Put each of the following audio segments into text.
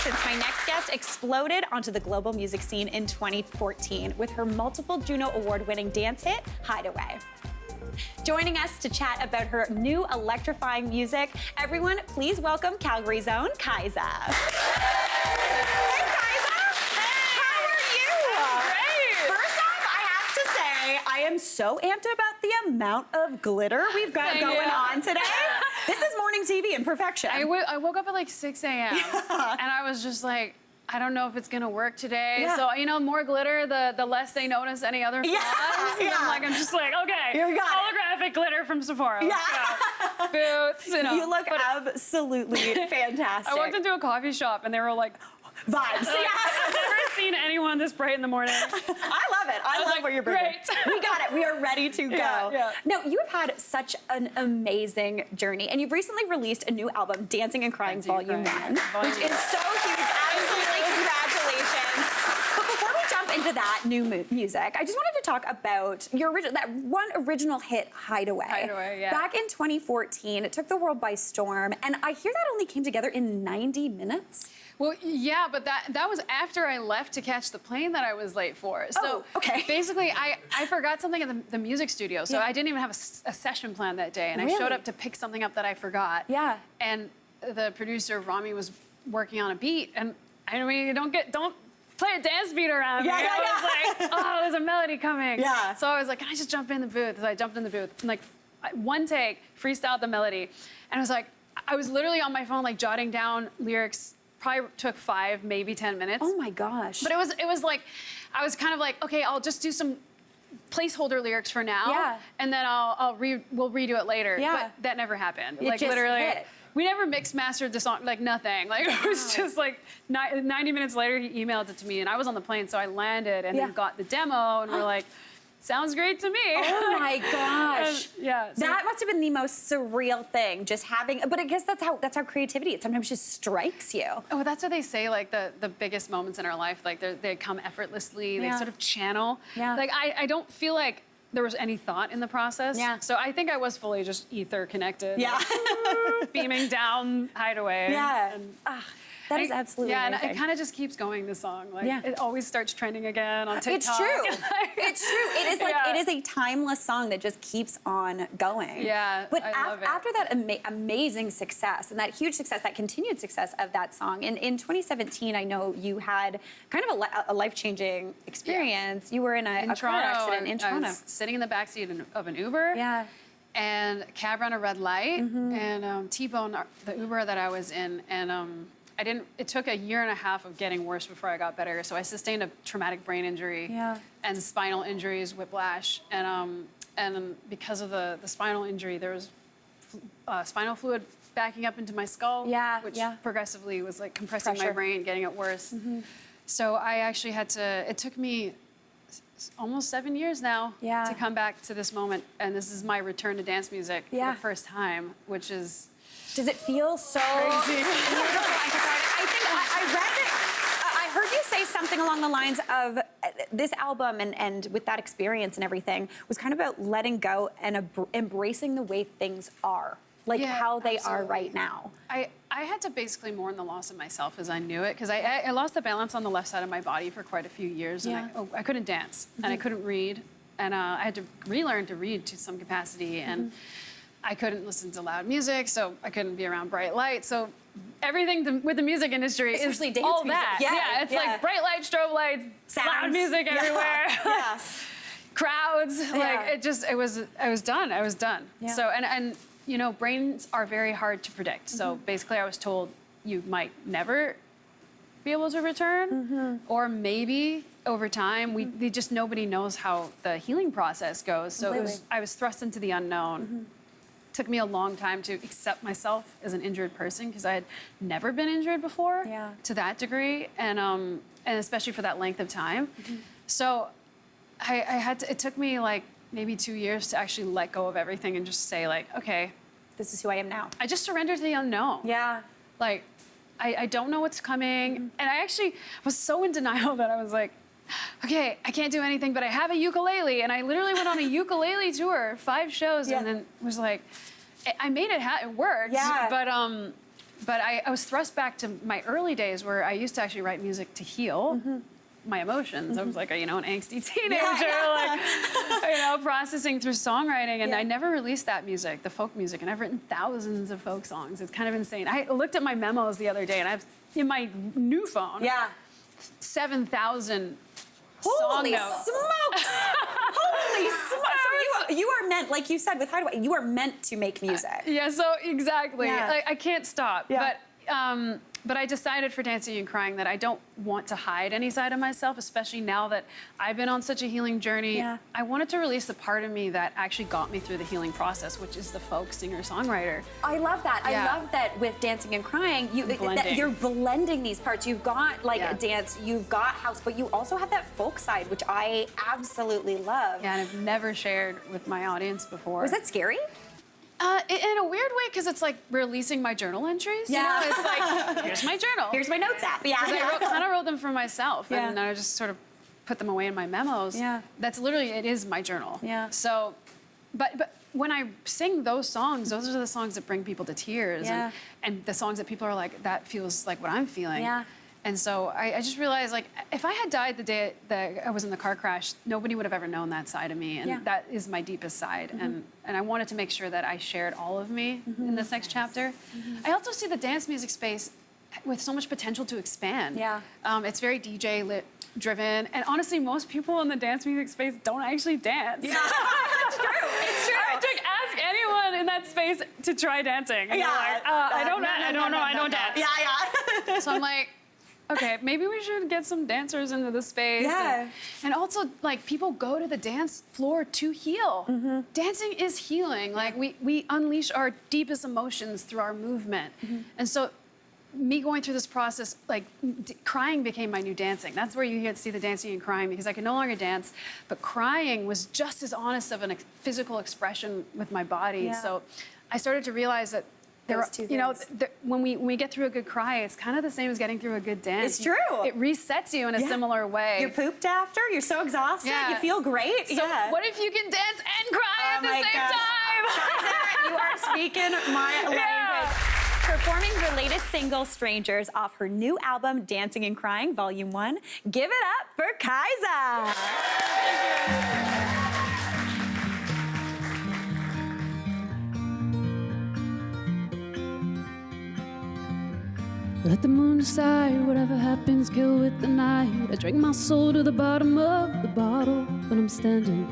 since my next guest exploded onto the global music scene in 2014 with her multiple Juno Award-winning dance hit, Hideaway. Joining us to chat about her new electrifying music, everyone, please welcome Calgary's own Kiesza. Hey, Kiesza! How are you? Great! First off, I have to say, I am so amped about the amount of glitter we've got going on today. This is morning TV in perfection. I woke up at like 6 a.m. and I was just like, I don't know if it's gonna work today. Yeah. So, you know, more glitter, the less they notice any other flaws. Yeah. I'm just like, okay, You got holographic glitter from Sephora. Yeah. Let's go. Boots, you know. You look absolutely fantastic. I walked into a coffee shop and they were like, vibes. I've never seen anyone this bright in the morning. I love it. I love like, what you're bringing. great. We got it. We are ready to go. Yeah. Now, you have had such an amazing journey, and you've recently released a new album, Dancing and Crying Volume 1, which is so huge. Absolutely, congratulations. But before we jump into that new music, I just wanted to talk about your original hit, Hideaway. Hideaway, yeah. Back in 2014, it took the world by storm, and I hear that only came together in 90 minutes. Well, yeah, but that was after I left to catch the plane that I was late for. So okay. basically, I forgot something at the music studio, so I didn't even have a session plan that day, and I showed up to pick something up that I forgot. Yeah. And the producer, Rami, was working on a beat, and I mean, don't play a dance beat around me. I was like, oh, there's a melody coming. Yeah. So I was like, can I just jump in the booth? So I jumped in the booth, and like one take, freestyled the melody, and I was like, I was literally on my phone, like jotting down lyrics. Probably took 5, maybe 10 minutes. Oh my gosh. But it was like, I was kind of like, okay, I'll just do some placeholder lyrics for now. Yeah. And then we'll redo it later. Yeah. But that never happened. It like just literally, hit. we never mixed mastered the song, like nothing. Like it was just like 90 minutes later, he emailed it to me and I was on the plane. So I landed and then got the demo and we're like, sounds great to me. Oh my gosh. Yeah. So that must have been the most surreal thing, just having, but I guess that's how creativity, it sometimes just strikes you. Oh, that's what they say, like the biggest moments in our life, like they come effortlessly, they sort of channel. Yeah. Like I don't feel like there was any thought in the process. Yeah. So I think I was fully just ether connected. Yeah. Like, beaming down Hideaway. Yeah. And, That is absolutely amazing. and it kind of just keeps going, the song. Like, Yeah. it always starts trending again on TikTok. It's true. It's true. It is like it is a timeless song that just keeps on going. Yeah, But I love it. after that amazing success and that huge success, that continued success of that song, in 2017, I know you had kind of a life-changing experience. You were in a car accident in Toronto. I was sitting in the backseat of an Uber. Yeah. And a cab ran a red light and T-boned the Uber that I was in, and it took a year and a half of getting worse before I got better. So I sustained a traumatic brain injury and spinal injuries, whiplash. And because of the spinal injury, there was spinal fluid backing up into my skull, which progressively was like compressing my brain, getting it worse. So I actually it took me almost 7 years now to come back to this moment. And this is my return to dance music for the first time, which is... Does it feel so crazy? Beautiful. I think I read it. I heard you say something along the lines of this album and with that experience and everything was kind of about letting go and embracing the way things are, like how they are right now. I had to basically mourn the loss of myself as I knew it, because I lost the balance on the left side of my body for quite a few years, and I couldn't dance and I couldn't read, and I had to relearn to read to some capacity, and I couldn't listen to loud music, so I couldn't be around bright light. So everything with the music industry is dance all music. that. It's like bright lights, strobe lights, loud music everywhere. Crowds. Like I was done. I was done. So and you know, brains are very hard to predict. So basically I was told you might never be able to return, or maybe over time. Nobody knows how the healing process goes. So I was thrust into the unknown. Took me a long time to accept myself as an injured person, because I had never been injured before to that degree, and especially for that length of time. So it took me like maybe 2 years to actually let go of everything and just say like, okay, this is who I am now. I just surrendered to the unknown. Yeah. Like, I don't know what's coming. And I actually was so in denial that I was like, okay, I can't do anything, but I have a ukulele. And I literally went on a ukulele tour, 5 shows, and then was like, I made it, it worked. Yeah. But but I was thrust back to my early days where I used to actually write music to heal my emotions. I was like, an angsty teenager, processing through songwriting. And I never released that music, the folk music. And I've written thousands of folk songs. It's kind of insane. I looked at my memos the other day, and I've, in my new phone, 7,000 Holy song notes. smokes! Holy smokes! So you are meant, like you said with Hideaway, you are meant to make music. Yeah, so exactly. Yeah. I can't stop. Yeah. But I decided for Dancing and Crying that I don't want to hide any side of myself, especially now that I've been on such a healing journey. Yeah. I wanted to release the part of me that actually got me through the healing process, which is the folk singer-songwriter. I love that. Yeah. I love that with Dancing and Crying, you're blending these parts. You've got a dance, you've got house, but you also have that folk side, which I absolutely love. Yeah, and I've never shared with my audience before. Was that scary? In a weird way, because it's like releasing my journal entries. Yeah. You know? It's like, here's my journal. Here's my notes app. Yeah. I kind of wrote them for myself, Yeah. and I just sort of put them away in my memos. Yeah. That's literally, it is my journal. Yeah. So, but when I sing those songs, those are the songs that bring people to tears. Yeah. And the songs that people are like, that feels like what I'm feeling. Yeah. And so I just realized, like, if I had died the day that I was in the car crash, nobody would have ever known that side of me. And that is my deepest side. And I wanted to make sure that I shared all of me in this next chapter. I also see the dance music space with so much potential to expand. Yeah. It's very DJ lit driven. And honestly, most people in the dance music space don't actually dance. Yeah. It's true. It's true. Ask anyone in that space to try dancing. And Yeah. they're like, I don't dance. Yeah. So I'm like, okay, maybe we should get some dancers into the space. Yeah. And also, like, people go to the dance floor to heal. Dancing is healing. Like, we unleash our deepest emotions through our movement. And so, me going through this process, like, crying became my new dancing. That's where you get to see the dancing and crying, because I could no longer dance, but crying was just as honest of a physical expression with my body. Yeah. So, I started to realize that when we get through a good cry, it's kind of the same as getting through a good dance. It's true. It resets you in a similar way. You're pooped after. You're so exhausted. Yeah. You feel great. So what if you can dance and cry at the same time? You are speaking my language. Performing her latest single, Strangers, off her new album, Dancing and Crying, Volume 1. Give it up for Kiesza. Let the moon decide whatever happens, kill with the night. I drink my soul to the bottom of the bottle when I'm standing.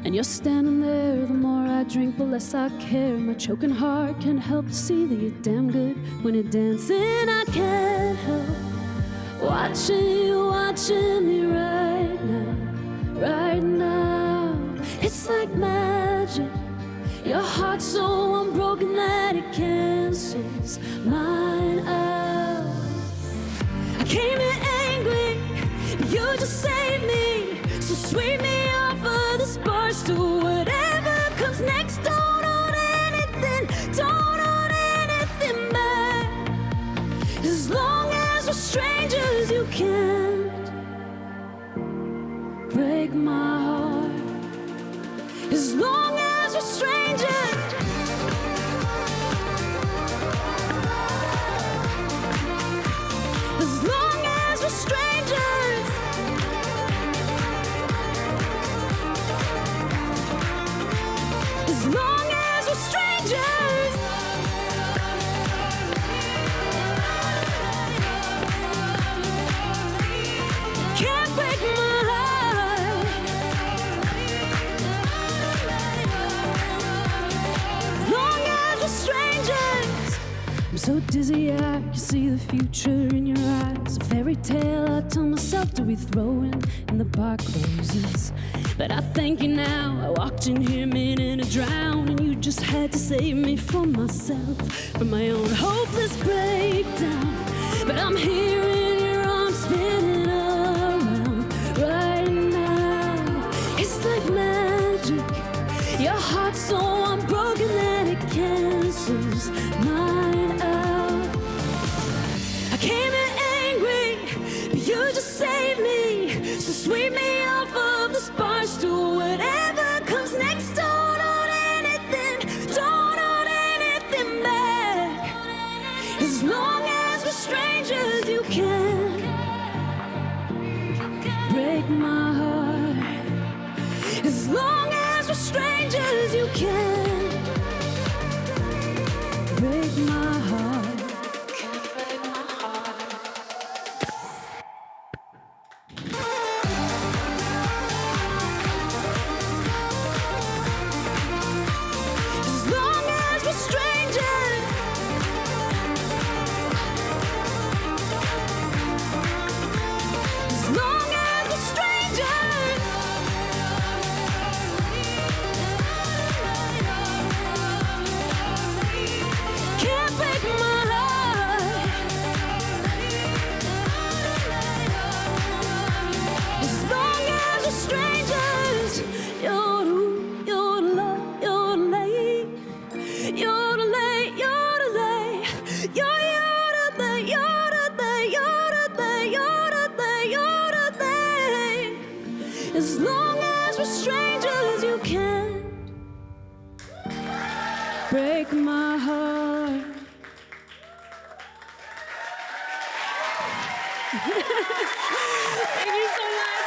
And you're standing there. The more I drink, the less I care. My choking heart can't help to see that you're damn good when you're dancing. I can't help watching you, watching me right now, right now. It's like magic. Your heart's so unbroken that it cancels mine out. I came in angry, but you just saved me. So sweep me off of this bar stool. Whatever comes next, don't hold anything back. As long as we're strangers, you can't break my heart. As long as we're strangers. As long as we're strangers. As long as we're strangers. Can't break my heart. As long as we're strangers. I'm so dizzy I can see the future in your eyes. A fairy tale I tell myself to be throwing and the bar closes. But I thank you now. I walked in here meaning to drown, and you just had to save me from myself, from my own hopeless breakdown. But I'm here in your arms spinning around right now. It's like magic. Your heart's so unbroken that it cancels mine out. I came in angry, but you just saved me. So sweep me off of this bar stool. Whatever comes next, don't hold anything back. strangers, you can't break my heart. As long as we're strangers, you can't break my heart. Can't break my heart. As long as we're strangers. As long as we're strangers. Can't break my heart. As long as we're strangers. Yodelay, yodelay, yodelay, yodelay, yodelay, yodelay, yodelay, yodelay, yodelay. As long as we're strangers, you can't break my heart. Thank you so much.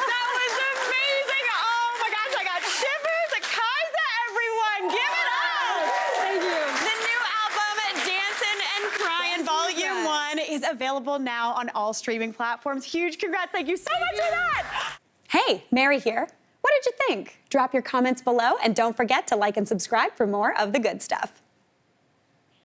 That was amazing. Oh my gosh, I got shivers. Kiesza, everyone, give it up. Thank you. The new album, Dancin' and Cryin' Volume 1, is available now on all streaming platforms. Huge congrats. Thank you so much for that. Hey, Mary here. What did you think? Drop your comments below and don't forget to like and subscribe for more of the good stuff.